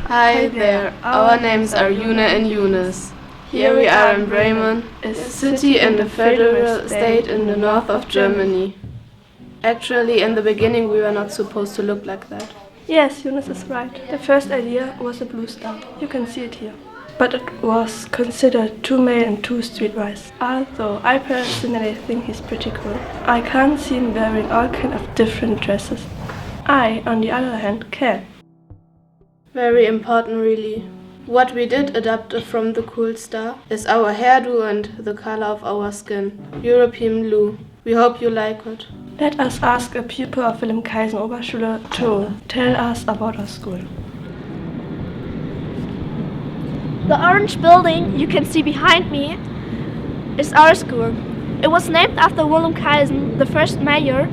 Hi there, our names are Yuna and Yunus. Here we are in Bremen, a city in the federal state in the north of Germany. Actually, in the beginning we were not supposed to look like that. Yes, Yunus is right. The first idea was a blue star. You can see it here. But it was considered too male and too streetwise. Although I personally think he's pretty cool. I can't see him wearing all kinds of different dresses. I, on the other hand, can. Very important, really. What we did adopt from the cool star is our hairdo and the color of our skin, European blue. We hope you like it. Let us ask a pupil of Wilhelm Kaisen Oberschule to tell us about our school. The orange building you can see behind me is our school. It was named after Wilhelm Kaisen, the first mayor,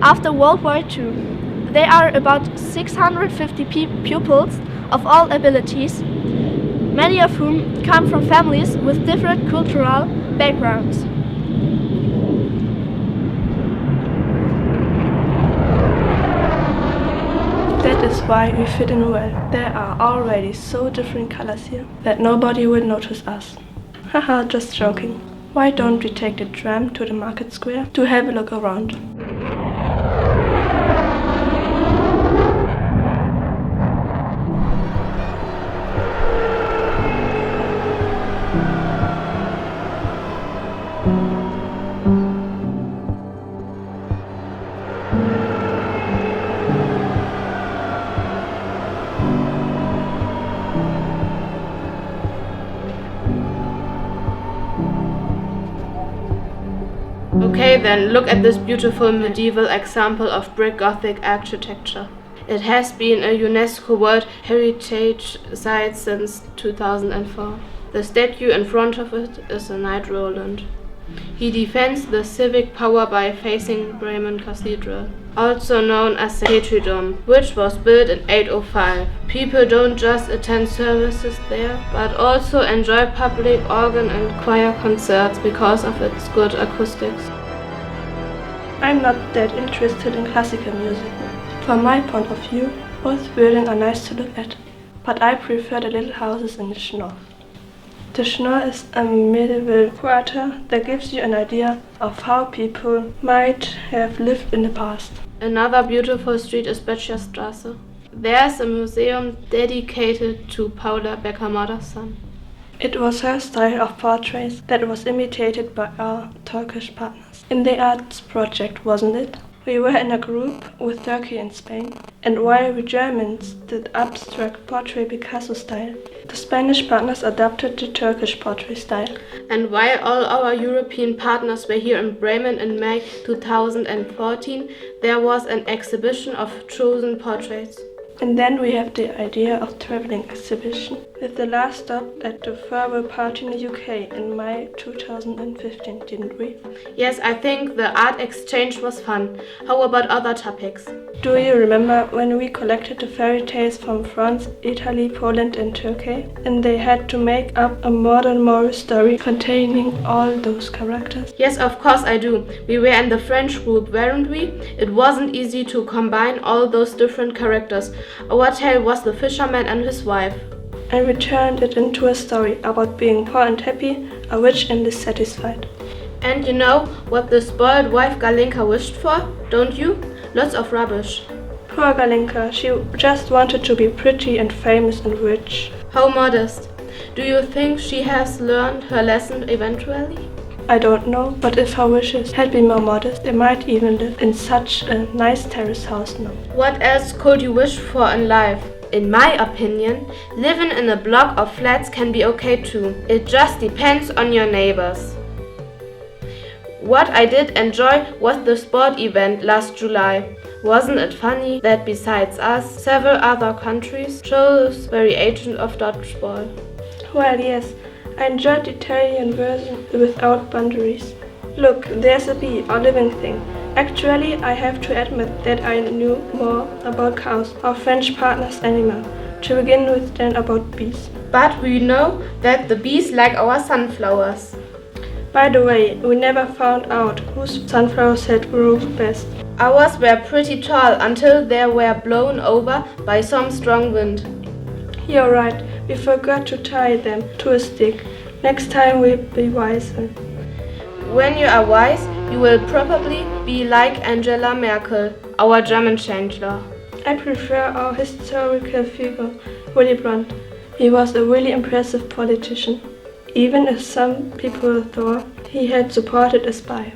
after World War II. There are about 650 pupils of all abilities, many of whom come from families with different cultural backgrounds. That is why we fit in well. There are already so different colors here that nobody will notice us. Haha, just joking. Why don't we take the tram to the market square to have a look around? Okay then, look at this beautiful medieval example of brick Gothic architecture. It has been a UNESCO World Heritage Site since 2004. The statue in front of it is a Knight Roland. He defends the civic power by facing Bremen Cathedral, also known as the Petridom, which was built in 805. People don't just attend services there, but also enjoy public organ and choir concerts because of its good acoustics. I'm not that interested in classical music. From my point of view, both buildings are nice to look at, but I prefer the little houses in the Schnorr. The Schnorr is a medieval quarter that gives you an idea of how people might have lived in the past. Another beautiful street is Böttcherstraße. There's a museum dedicated to Paula Becker-Modder's son. It was her style of portraits that was imitated by our Turkish partners in the arts project, wasn't it? We were in a group with Turkey and Spain, and while we Germans did abstract portrait Picasso style, the Spanish partners adopted the Turkish portrait style. And while all our European partners were here in Bremen in May 2014, there was an exhibition of chosen portraits. And then we have the idea of traveling exhibition, with the last stop at the farewell party in the UK in May 2015, didn't we? Yes, I think the art exchange was fun. How about other topics? Do you remember when we collected the fairy tales from France, Italy, Poland and Turkey? And they had to make up a modern moral story containing all those characters? Yes, of course I do. We were in the French group, weren't we? It wasn't easy to combine all those different characters. Our tale was the fisherman and his wife. And we turned it into a story about being poor and happy, a rich and dissatisfied. And you know what the spoiled wife Galinka wished for, don't you? Lots of rubbish. Poor Galinka, she just wanted to be pretty and famous and rich. How modest. Do you think she has learned her lesson eventually? I don't know, but if her wishes had been more modest, they might even live in such a nice terrace house now. What else could you wish for in life? In my opinion, living in a block of flats can be okay too. It just depends on your neighbors. What I did enjoy was the sport event last July. Wasn't it funny that besides us, several other countries chose variations of dodgeball? Well, yes, I enjoyed the Italian version without boundaries. Look, there's a bee, or living thing. Actually, I have to admit that I knew more about cows, our French partner's animal, to begin with than about bees. But we know that the bees like our sunflowers. By the way, we never found out whose sunflowers had grown best. Ours were pretty tall until they were blown over by some strong wind. You're right, we forgot to tie them to a stick. Next time we'll be wiser. When you are wise, you will probably be like Angela Merkel, our German chancellor. I prefer our historical figure, Willy Brandt. He was a really impressive politician, even if some people thought he had supported a spy.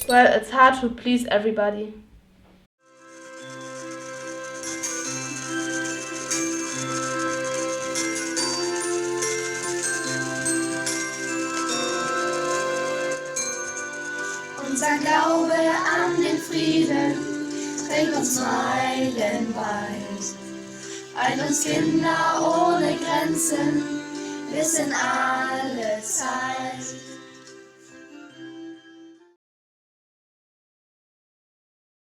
Well, it's hard to please everybody. Unser Glaube an den Frieden bringt uns meilenweit. Ein uns Kinder ohne Grenzen, wir sind